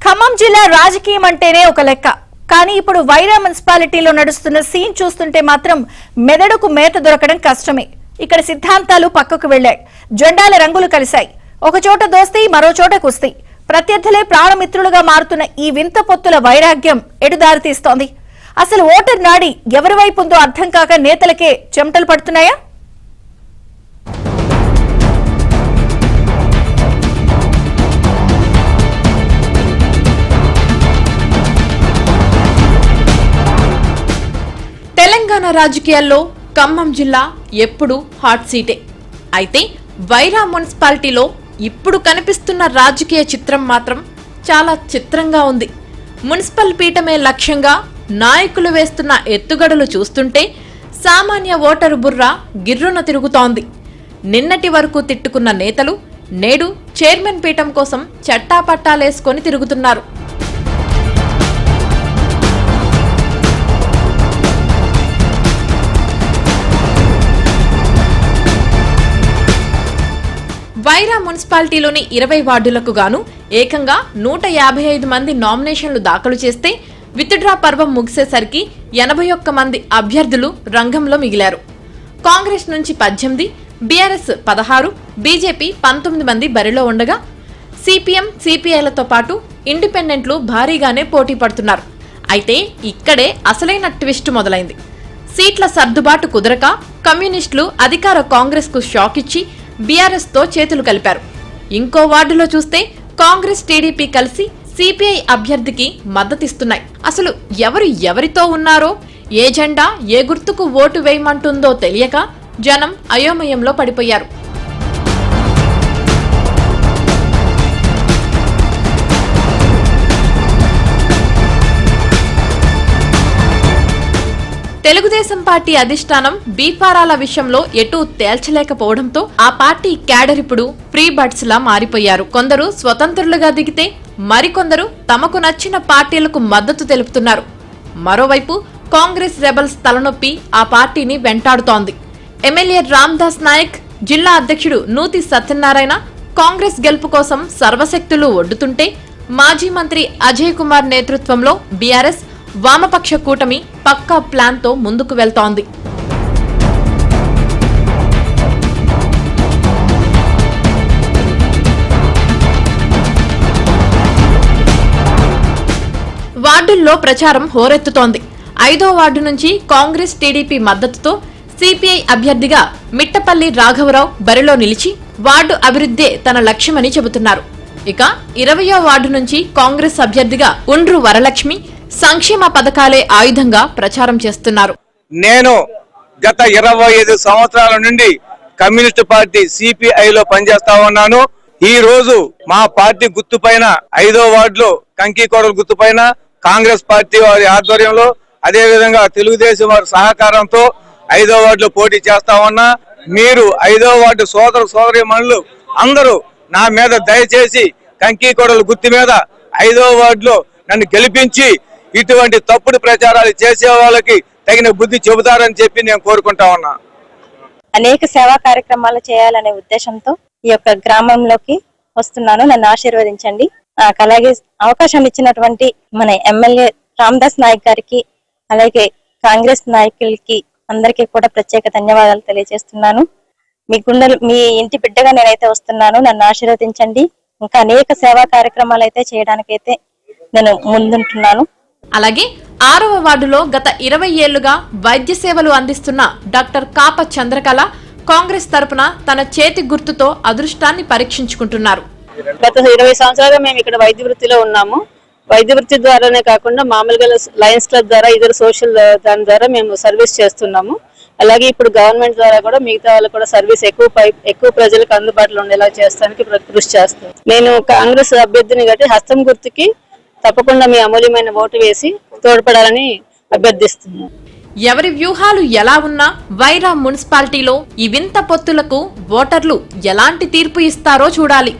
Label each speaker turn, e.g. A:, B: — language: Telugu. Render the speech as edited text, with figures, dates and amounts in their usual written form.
A: ఖమ్మం జిల్లా రాజకీయం అంటేనే ఒక లెక్క. కానీ ఇప్పుడు వైరా మున్సిపాలిటీలో నడుస్తున్న సీన్ చూస్తుంటే మాత్రం మెదడుకు మేత దొరకడం కష్టమే. ఇక్కడ సిద్ధాంతాలు పక్కకు వెళ్లాయి, జెండాల రంగులు కలిశాయి. ఒక చోట దోస్తీ, మరో చోట కుస్తీ. ప్రత్యర్థులే ప్రాణమిత్రులుగా మారుతున్న ఈ వింత పొత్తుల వైరాగ్యం ఎటు దారితీస్తోంది? అసలు ఓటర్ నాడి ఎవరి వైపు ఉందో అర్థం కాక నేతలకే చెమటలు పడుతున్నాయా?
B: తెలంగాణ రాజకీయాల్లో ఖమ్మం జిల్లా ఎప్పుడు హాట్ సీటే. అయితే వైరా మున్సిపాలిటీలో ఇప్పుడు కనిపిస్తున్న రాజకీయ చిత్రం మాత్రం చాలా చిత్రంగా ఉంది. మున్సిపల్ పీఠమే లక్ష్యంగా నాయకులు వేస్తున్న ఎత్తుగడలు చూస్తుంటే సామాన్య ఓటరు బుర్ర గిర్రున తిరుగుతోంది. నిన్నటి వరకు తిట్టుకున్న నేతలు నేడు చైర్మన్ పీఠం కోసం చట్టాపట్టాలేసుకొని తిరుగుతున్నారు. వైరా మున్సిపాలిటీలోని 20 వార్డులకు గాను ఏకంగా 155 మంది నామినేషన్లు దాఖలు చేస్తే విత్డ్రా పర్వం ముగిసేసరికి 81 మంది అభ్యర్థులు రంగంలో మిగిలారు. కాంగ్రెస్ నుంచి 18, బీఆర్ఎస్ 16, బీజేపీ 19 మంది బరిలో ఉండగా సిపిఎం, సిపిఐలతో పాటు ఇండిపెండెంట్లు భారీగానే పోటీ పడుతున్నారు. అయితే ఇక్కడే అసలైన ట్విస్ట్ మొదలైంది. సీట్ల సర్దుబాటు కుదరక కమ్యూనిస్టులు అధికార కాంగ్రెస్ కు షాక్ ఇచ్చి బీఆర్ఎస్ తో చేతులు కలిపారు. ఇంకో వార్డులో చూస్తే కాంగ్రెస్, టీడీపీ కలిసి సిపిఐ అభ్యర్థికి మద్దతిస్తున్నాయి. అసలు ఎవరు ఎవరితో ఉన్నారో, ఏ జెండా ఏ గుర్తుకు ఓటు వేయమంటుందో తెలియక జనం అయోమయంలో పడిపోయారు. తెలుగుదేశం పార్టీ అధిష్టానం బీఫారాల విషయంలో ఎటూ తేల్చలేకపోవడంతో ఆ పార్టీ క్యాడర్ ఇప్పుడు ఫ్రీ బర్డ్స్ లా మారిపోయారు. కొందరు స్వతంత్రులుగా దిగితే మరికొందరు తమకు నచ్చిన పార్టీలకు మద్దతు తెలుపుతున్నారు. మరోవైపు కాంగ్రెస్ రెబల్స్ తలనొప్పి ఆ పార్టీని వెంటాడుతోంది. ఎమ్మెల్యే రామ్దాస్ నాయక్, జిల్లా అధ్యక్షుడు నూతి సత్యనారాయణ కాంగ్రెస్ గెలుపు కోసం సర్వశక్తులు ఒడ్డుతుంటే మాజీ మంత్రి అజయ్ కుమార్ నేతృత్వంలో బీఆర్ఎస్ వామపక్ష కూటమి పక్కా ప్లాన్ తో ముందుకు వెళ్తోంది. వార్డుల్లో ప్రచారం హోరెత్తుతోంది. 5వ వార్డు నుంచి కాంగ్రెస్, టీడీపీ మద్దతుతో సిపిఐ అభ్యర్థిగా మిట్టపల్లి రాఘవరావు బరిలో నిలిచి వార్డు అభివృద్ధే తన లక్ష్యమని చెబుతున్నారు. ఇక 20వ వార్డు నుంచి కాంగ్రెస్ అభ్యర్థిగా ఉండ్రు వరలక్ష్మి సంక్షేమ పథకాలే ఆయుధంగా ప్రచారం చేస్తున్నారు.
C: నేను గత 25 సంవత్సరాల నుండి కమ్యూనిస్టు పార్టీ సిపిఐలో పనిచేస్తా ఉన్నాను. ఈ రోజు మా పార్టీ గుర్తుపైన 5వ వార్డులో కంకికోడల గుర్తుపైన కాంగ్రెస్ పార్టీ వారి ఆధ్వర్యంలో, అదే విధంగా తెలుగుదేశం వారి సహకారంతో 5వ వార్డులో పోటీ చేస్తా ఉన్నా. మీరు 5వ వార్డు సోదర సోదరీమణులు అందరూ నా మీద దయచేసి కంకికోడల గుర్తు మీద 5వ వార్డులో నన్ను గెలిపించి ఇటువంటి తప్పుడు ప్రచారాలు చేసే వాళ్ళకి తగిన బుద్ధి చెబుతారని చెప్పి నేను కోరుకుంటా ఉన్నా.
D: అనేక సేవా కార్యక్రమాలు చేయాలనే ఉద్దేశంతో ఈ యొక్క గ్రామంలోకి వస్తున్నాను. నన్ను ఆశీర్వదించండి. అలాగే అవకాశం ఇచ్చినటువంటి మన ఎమ్మెల్యే రామ్దాస్ నాయక్ గారికి, అలాగే కాంగ్రెస్ నాయకులకి అందరికీ కూడా ప్రత్యేక ధన్యవాదాలు తెలియజేస్తున్నాను. మీ ఇంటి బిడ్డగా నేనైతే వస్తున్నాను. నన్ను ఆశీర్వదించండి. ఇంకా అనేక సేవా కార్యక్రమాలు అయితే చేయడానికైతే నేను ముందుంటున్నాను.
B: అలాగే 6వ వార్డులో గత 20 ఏళ్లుగా వైద్య సేవలు అందిస్తున్న డాక్టర్ కాప చంద్రకళ కాంగ్రెస్ తరపున తన చేతి గుర్తుతో అదృష్టాన్ని పరీక్షించుకుంటున్నారు.
E: గత 20 సంవత్సరాలుగా మేము ఇక్కడ వైద్య వృత్తిలో ఉన్నాము. వైద్య వృత్తి ద్వారానే కాకుండా మామూలుగా లయన్స్ క్లబ్ ద్వారా, ఇతర సోషల్ దాని ద్వారా మేము సర్వీస్ చేస్తున్నాము. అలాగే ఇప్పుడు గవర్నమెంట్ ద్వారా కూడా మిగతా వాళ్ళు కూడా సర్వీస్ ఎక్కువ ప్రజలకు అందుబాటులో ఉండేలా చేస్తానికి కృషి చేస్తాం. నేను కాంగ్రెస్ అభ్యర్థిని కాబట్టి హస్తం గుర్తుకి తప్పకుండా మీ అమూల్యమైన ఓటు వేసి తోడ్పడాలని అభ్యర్థిస్తున్నాను.
B: ఎవరి వ్యూహాలు ఎలా ఉన్నా వైరా మున్సిపాలిటీలో ఈ వింత పొత్తులకు ఓటర్లు ఎలాంటి తీర్పు ఇస్తారో చూడాలి.